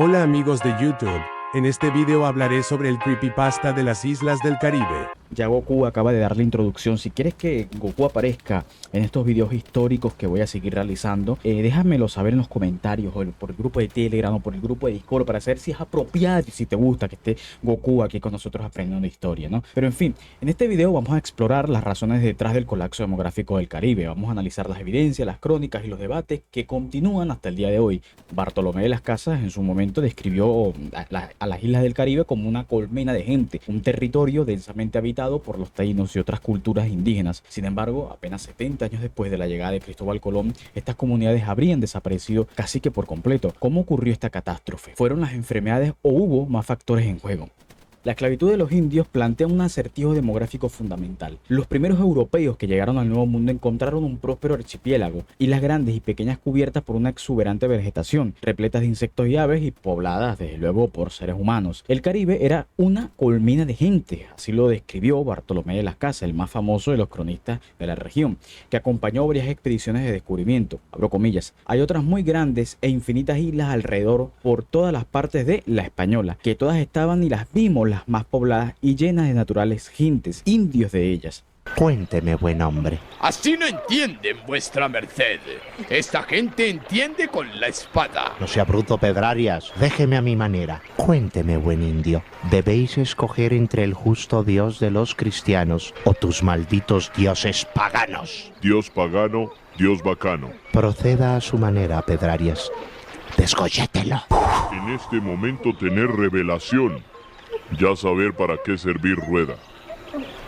Hola amigos de YouTube, en este video hablaré sobre el creepypasta de las Islas del Caribe. Ya Goku acaba de dar la introducción. Si quieres que Goku aparezca en estos videos históricos que voy a seguir realizando, déjamelo saber en los comentarios o por el grupo de Telegram o por el grupo de Discord para saber si es apropiado y si te gusta que esté Goku aquí con nosotros aprendiendo historia, ¿no? Pero en fin, en este video vamos a explorar las razones detrás del colapso demográfico del Caribe. Vamos a analizar las evidencias, las crónicas y los debates que continúan hasta el día de hoy. Bartolomé de las Casas en su momento describió a las Islas del Caribe como una colmena de gente, un territorio densamente habitado por los taínos y otras culturas indígenas. Sin embargo, apenas 70 años después de la llegada de Cristóbal Colón, estas comunidades habrían desaparecido casi que por completo. ¿Cómo ocurrió esta catástrofe? ¿Fueron las enfermedades o hubo más factores en juego? La esclavitud de los indios plantea un acertijo demográfico fundamental. Los primeros europeos que llegaron al Nuevo Mundo encontraron un próspero archipiélago, islas grandes y pequeñas cubiertas por una exuberante vegetación, repletas de insectos y aves y pobladas desde luego por seres humanos. El Caribe era una colmena de gente, así lo describió Bartolomé de las Casas, el más famoso de los cronistas de la región, que acompañó varias expediciones de descubrimiento. Abro comillas. Hay otras muy grandes e infinitas islas alrededor por todas las partes de la Española, que todas estaban y las vimos, las más pobladas y llenas de naturales gentes, indios de ellas. Cuénteme, buen hombre. Así no entienden, vuestra merced. Esta gente entiende con la espada. No sea bruto, Pedrarias. Déjeme a mi manera. Cuénteme, buen indio. Debéis escoger entre el justo Dios de los cristianos o tus malditos dioses paganos. Dios pagano, Dios bacano. Proceda a su manera, Pedrarias. Desgollételo. En este momento tener revelación. Ya saber para qué servir rueda.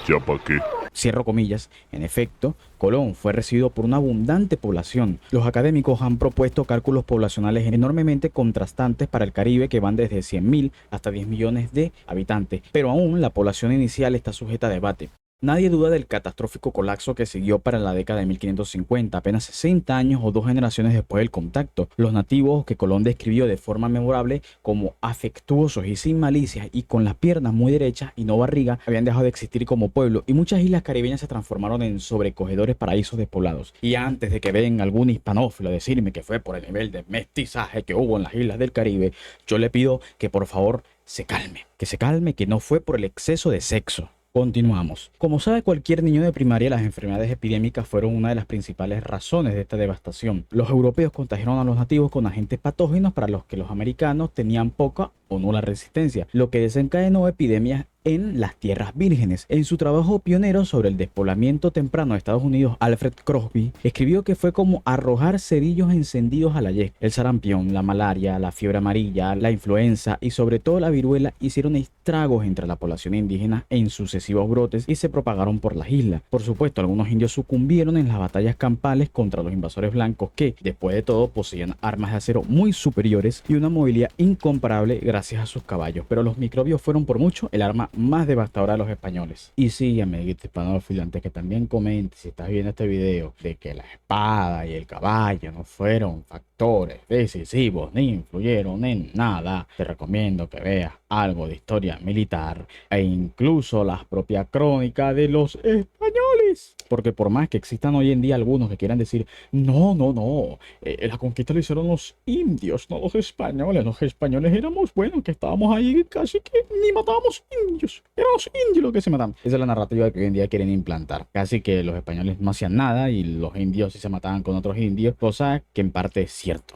Ya pa' qué. Cierro comillas. En efecto, Colón fue recibido por una abundante población. Los académicos han propuesto cálculos poblacionales enormemente contrastantes para el Caribe que van desde 100.000 hasta 10 millones de habitantes, pero aún la población inicial está sujeta a debate. Nadie duda del catastrófico colapso que siguió para la década de 1550, apenas 60 años o 2 generaciones después del contacto. Los nativos que Colón describió de forma memorable como afectuosos y sin malicia y con las piernas muy derechas y no barriga, habían dejado de existir como pueblo y muchas islas caribeñas se transformaron en sobrecogedores paraísos despoblados. Y antes de que venga algún hispanófilo a decirme que fue por el nivel de mestizaje que hubo en las islas del Caribe, yo le pido que por favor se calme, que no fue por el exceso de sexo. Continuamos. Como sabe cualquier niño de primaria, las enfermedades epidémicas fueron una de las principales razones de esta devastación. Los europeos contagiaron a los nativos con agentes patógenos para los que los americanos tenían poca o nula resistencia, lo que desencadenó epidemias en las tierras vírgenes. En su trabajo pionero sobre el despoblamiento temprano de Estados Unidos, Alfred Crosby escribió que fue como arrojar cerillos encendidos a la yesca. El sarampión, la malaria, la fiebre amarilla, la influenza y sobre todo la viruela hicieron estragos entre la población indígena en sucesivos brotes y se propagaron por las islas. Por supuesto, algunos indios sucumbieron en las batallas campales contra los invasores blancos que, después de todo, poseían armas de acero muy superiores y una movilidad incomparable gracias a sus caballos, pero los microbios fueron por mucho el arma más devastadora de los españoles. Y sí, amiguito hispanófilo, antes que también comente si estás viendo este video de que la espada y el caballo no fueron factores decisivos ni influyeron en nada, te recomiendo que veas algo de historia militar e incluso las propias crónicas de los españoles, porque por más que existan hoy en día algunos que quieran decir no, la conquista la hicieron los indios, no los españoles éramos buenos, que estábamos ahí casi que ni matábamos indios, eran los indios los que se mataban. Esa es la narrativa que hoy en día quieren implantar, casi que los españoles no hacían nada y los indios sí se mataban con otros indios, cosa que en parte es cierto.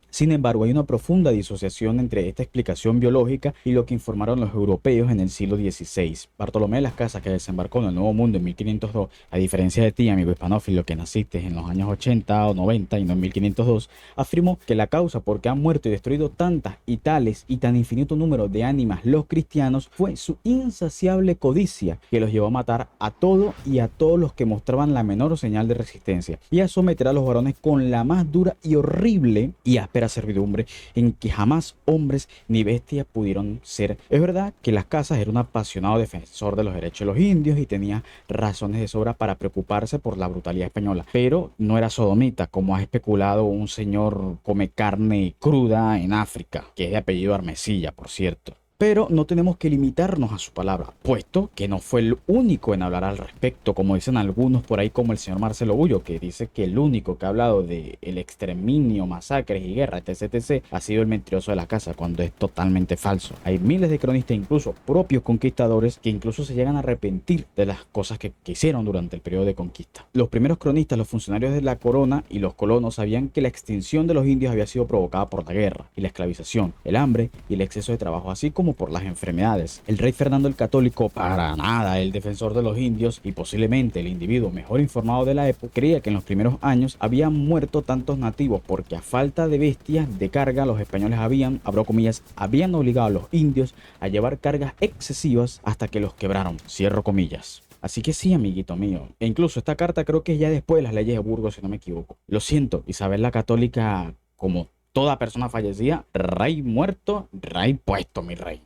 Sin embargo, hay una profunda disociación entre esta explicación biológica y lo que informaron los europeos en el siglo XVI. Bartolomé de las Casas, que desembarcó en el Nuevo Mundo en 1502, a diferencia de ti, amigo hispanófilo, que naciste en los años 80 o 90 y no en 1502, afirmó que la causa por que han muerto y destruido tantas y tales y tan infinito número de ánimas los cristianos fue su insaciable codicia, que los llevó a matar a todo y a todos los que mostraban la menor señal de resistencia y a someter a los varones con la más dura y horrible y áspera servidumbre en que jamás hombres ni bestias pudieron ser. Es verdad que Las Casas era un apasionado defensor de los derechos de los indios y tenía razones de sobra para preocuparse por la brutalidad española, pero no era sodomita, como ha especulado un señor come carne cruda en África, que es de apellido Armesilla, por cierto. Pero no tenemos que limitarnos a su palabra, puesto que no fue el único en hablar al respecto, como dicen algunos por ahí, como el señor Marcelo Bullo, que dice que el único que ha hablado de el exterminio, masacres y guerra, etc., ha sido el mentiroso de la casa, cuando es totalmente falso. Hay miles de cronistas, incluso propios conquistadores, que incluso se llegan a arrepentir de las cosas que hicieron durante el periodo de conquista. Los primeros cronistas, los funcionarios de la corona y los colonos sabían que la extinción de los indios había sido provocada por la guerra y la esclavización, el hambre y el exceso de trabajo, así como por las enfermedades. El rey Fernando el Católico, para nada el defensor de los indios y posiblemente el individuo mejor informado de la época, creía que en los primeros años habían muerto tantos nativos porque a falta de bestias de carga los españoles abro comillas, habían obligado a los indios a llevar cargas excesivas hasta que los quebraron, cierro comillas. Así que sí, amiguito mío. E incluso esta carta creo que es ya después de las leyes de Burgos, si no me equivoco. Lo siento, Isabel la Católica, como toda persona fallecida, rey muerto, rey puesto, mi rey.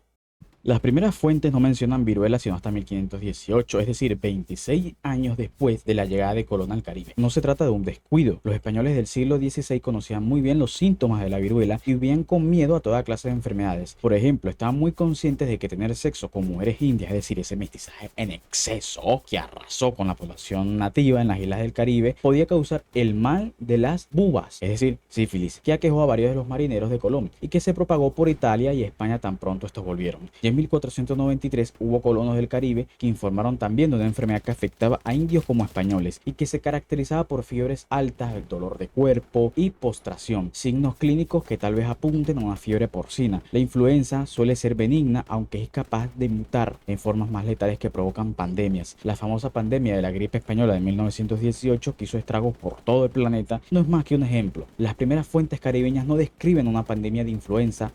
Las primeras fuentes no mencionan viruela sino hasta 1518, es decir, 26 años después de la llegada de Colón al Caribe. No se trata de un descuido. Los españoles del siglo XVI conocían muy bien los síntomas de la viruela y vivían con miedo a toda clase de enfermedades. Por ejemplo, estaban muy conscientes de que tener sexo con mujeres indias, es decir, ese mestizaje en exceso que arrasó con la población nativa en las islas del Caribe, podía causar el mal de las bubas, es decir, sífilis, que aquejó a varios de los marineros de Colón y que se propagó por Italia y España tan pronto estos volvieron. Y en 1493 hubo colonos del Caribe que informaron también de una enfermedad que afectaba a indios como españoles y que se caracterizaba por fiebres altas, el dolor de cuerpo y postración, signos clínicos que tal vez apunten a una fiebre porcina. La influenza suele ser benigna, aunque es capaz de mutar en formas más letales que provocan pandemias. La famosa pandemia de la gripe española de 1918, que hizo estragos por todo el planeta, no es más que un ejemplo. Las primeras fuentes caribeñas no describen una pandemia de influenza,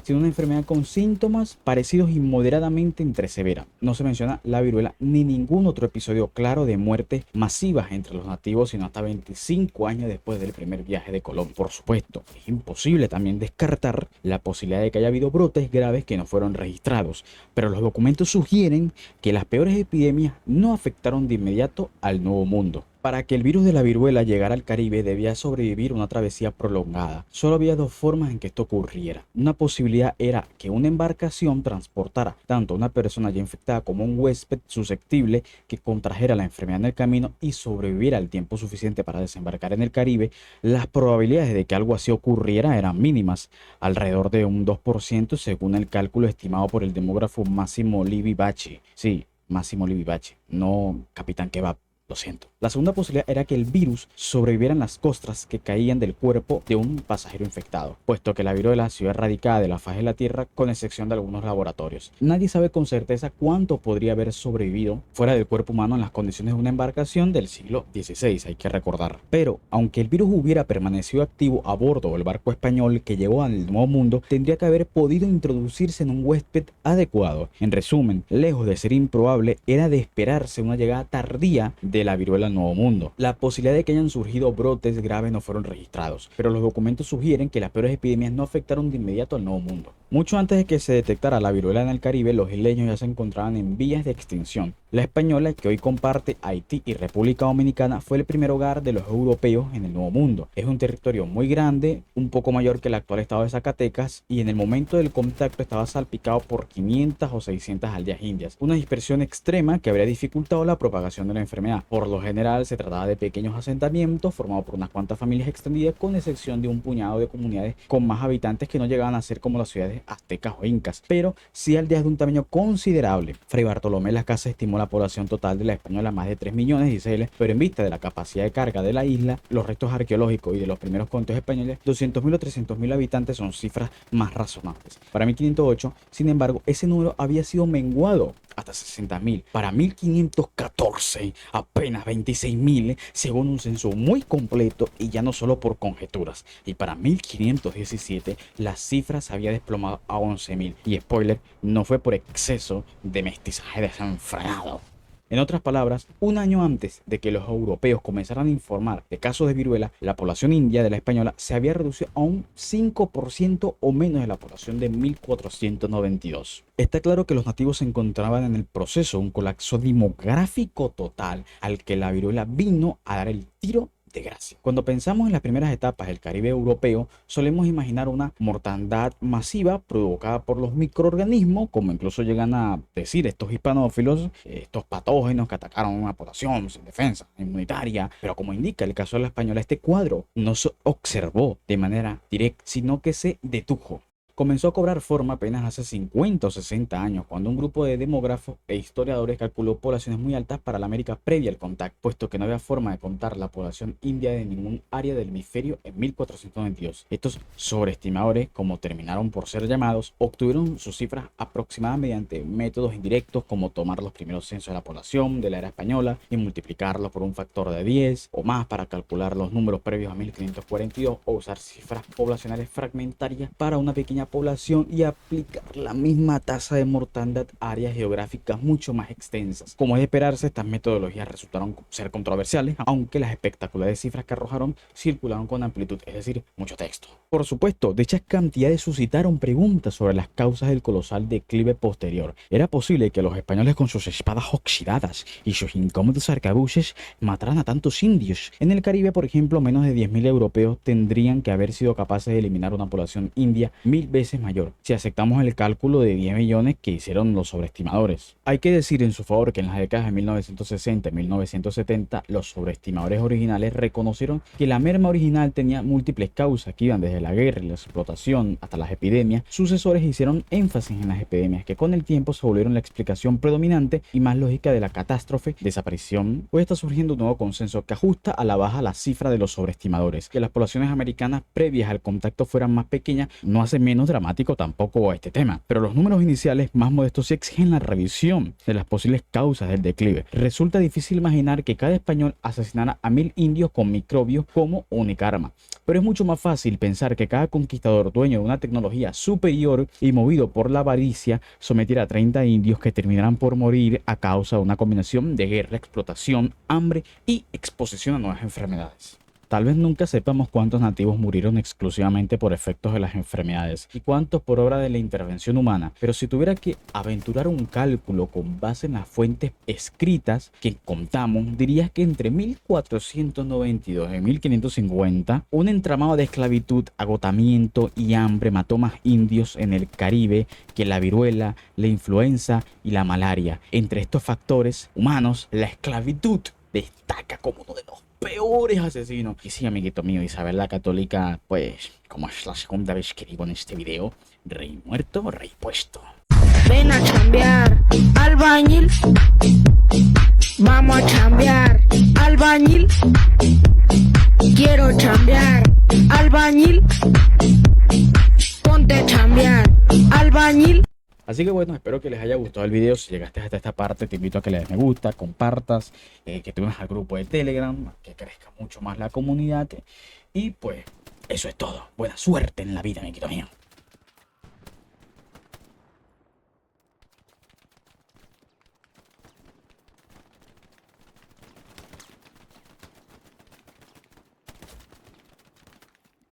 sino una enfermedad con síntomas parecidos y moderadamente entre severa. No se menciona la viruela ni ningún otro episodio claro de muertes masivas entre los nativos, sino hasta 25 años después del primer viaje de Colón. Por supuesto, es imposible también descartar la posibilidad de que haya habido brotes graves que no fueron registrados, pero los documentos sugieren que las peores epidemias no afectaron de inmediato al Nuevo Mundo. Para que el virus de la viruela llegara al Caribe debía sobrevivir una travesía prolongada. Solo había dos formas en que esto ocurriera. Una posibilidad era que una embarcación transportara tanto a una persona ya infectada como un huésped susceptible que contrajera la enfermedad en el camino y sobreviviera el tiempo suficiente para desembarcar en el Caribe. Las probabilidades de que algo así ocurriera eran mínimas, alrededor de un 2% según el cálculo estimado por el demógrafo Massimo Livi Bacci. Sí, Massimo Livi Bacci, no Capitán Kebab. Lo siento. La segunda posibilidad era que el virus sobreviviera en las costras que caían del cuerpo de un pasajero infectado, puesto que la viruela ha sido erradicada de la faz de la Tierra con excepción de algunos laboratorios. Nadie sabe con certeza cuánto podría haber sobrevivido fuera del cuerpo humano en las condiciones de una embarcación del siglo XVI, hay que recordar. Pero, aunque el virus hubiera permanecido activo a bordo del barco español que llegó al Nuevo Mundo, tendría que haber podido introducirse en un huésped adecuado. En resumen, lejos de ser improbable, era de esperarse una llegada tardía de la viruela al Nuevo Mundo. La posibilidad de que hayan surgido brotes graves no fueron registrados, pero los documentos sugieren que las peores epidemias no afectaron de inmediato al Nuevo Mundo. Mucho antes de que se detectara la viruela en el Caribe, los isleños ya se encontraban en vías de extinción. La española, que hoy comparte Haití y República Dominicana, fue el primer hogar de los europeos en el Nuevo Mundo. Es un territorio muy grande, un poco mayor que el actual estado de Zacatecas, y en el momento del contacto estaba salpicado por 500 o 600 aldeas indias, una dispersión extrema que habría dificultado la propagación de la enfermedad. Por lo general se trataba de pequeños asentamientos formados por unas cuantas familias extendidas, con excepción de un puñado de comunidades con más habitantes que no llegaban a ser como las ciudades aztecas o incas, pero sí aldeas de un tamaño considerable. Fray Bartolomé Las Casas estimó la población total de la española a más de 3 millones, dice él, pero en vista de la capacidad de carga de la isla, los restos arqueológicos y de los primeros conteos españoles, 200.000 o 300.000 habitantes son cifras más razonables. Para 1508, sin embargo, ese número había sido menguado hasta 60.000. Para 1514, apenas 26.000, según un censo muy completo y ya no solo por conjeturas. Y para 1517, las cifras había desplomado a 11.000. Y spoiler, no fue por exceso de mestizaje desenfrenado. En otras palabras, un año antes de que los europeos comenzaran a informar de casos de viruela, la población india de la española se había reducido a un 5% o menos de la población de 1492. Está claro que los nativos se encontraban en el proceso de un colapso demográfico total al que la viruela vino a dar el tiro de gracia. Cuando pensamos en las primeras etapas del Caribe europeo, solemos imaginar una mortandad masiva provocada por los microorganismos, como incluso llegan a decir estos hispanófilos, estos patógenos que atacaron a una población sin defensa inmunitaria. Pero como indica el caso de la Española, este cuadro no se observó de manera directa, sino que se dedujo. Comenzó a cobrar forma apenas hace 50 o 60 años, cuando un grupo de demógrafos e historiadores calculó poblaciones muy altas para la América previa al contacto, puesto que no había forma de contar la población india de ningún área del hemisferio en 1492. Estos sobreestimadores, como terminaron por ser llamados, obtuvieron sus cifras aproximadas mediante métodos indirectos, como tomar los primeros censos de la población de la era española y multiplicarlos por un factor de 10 o más para calcular los números previos a 1542, o usar cifras poblacionales fragmentarias para una pequeña población y aplicar la misma tasa de mortandad a áreas geográficas mucho más extensas. Como es de esperarse, estas metodologías resultaron ser controversiales, aunque las espectaculares cifras que arrojaron circularon con amplitud, es decir, mucho texto. Por supuesto, dichas cantidades suscitaron preguntas sobre las causas del colosal declive posterior. ¿Era posible que los españoles, con sus espadas oxidadas y sus incómodos arcabuces, mataran a tantos indios? En el Caribe, por ejemplo, menos de 10.000 europeos tendrían que haber sido capaces de eliminar una población india 1000 veces mayor, si aceptamos el cálculo de 10 millones que hicieron los sobreestimadores. Hay que decir en su favor que en las décadas de 1960 y 1970, los sobreestimadores originales reconocieron que la merma original tenía múltiples causas que iban desde la guerra y la explotación hasta las epidemias. Sucesores hicieron énfasis en las epidemias, que con el tiempo se volvieron la explicación predominante y más lógica de la catástrofe. Desaparición. Hoy está surgiendo un nuevo consenso que ajusta a la baja la cifra de los sobreestimadores. Que las poblaciones americanas previas al contacto fueran más pequeñas no hace menos dramático tampoco este tema, pero los números iniciales más modestos sí exigen la revisión de las posibles causas del declive. Resulta difícil imaginar que cada español asesinara a 1000 indios con microbios como única arma, pero es mucho más fácil pensar que cada conquistador, dueño de una tecnología superior y movido por la avaricia, sometiera a 30 indios que terminarán por morir a causa de una combinación de guerra, explotación, hambre y exposición a nuevas enfermedades. Tal vez nunca sepamos cuántos nativos murieron exclusivamente por efectos de las enfermedades y cuántos por obra de la intervención humana, pero si tuviera que aventurar un cálculo con base en las fuentes escritas que contamos, diría que entre 1492 y 1550, un entramado de esclavitud, agotamiento y hambre mató más indios en el Caribe que la viruela, la influenza y la malaria. Entre estos factores humanos, la esclavitud destaca como uno de los peores asesinos. Y sí, amiguito mío, Isabel la Católica, pues, como es la segunda vez que digo en este video, rey muerto, rey puesto. Ven a chambear, albañil. Vamos a chambear, albañil. Quiero chambear, albañil. Ponte a chambear, albañil. Así que bueno, espero que les haya gustado el video. Si llegaste hasta esta parte, te invito a que le des me gusta, compartas, que te unas al grupo de Telegram, que crezca mucho más la comunidad. Y pues, eso es todo. Buena suerte en la vida, amiguito mío.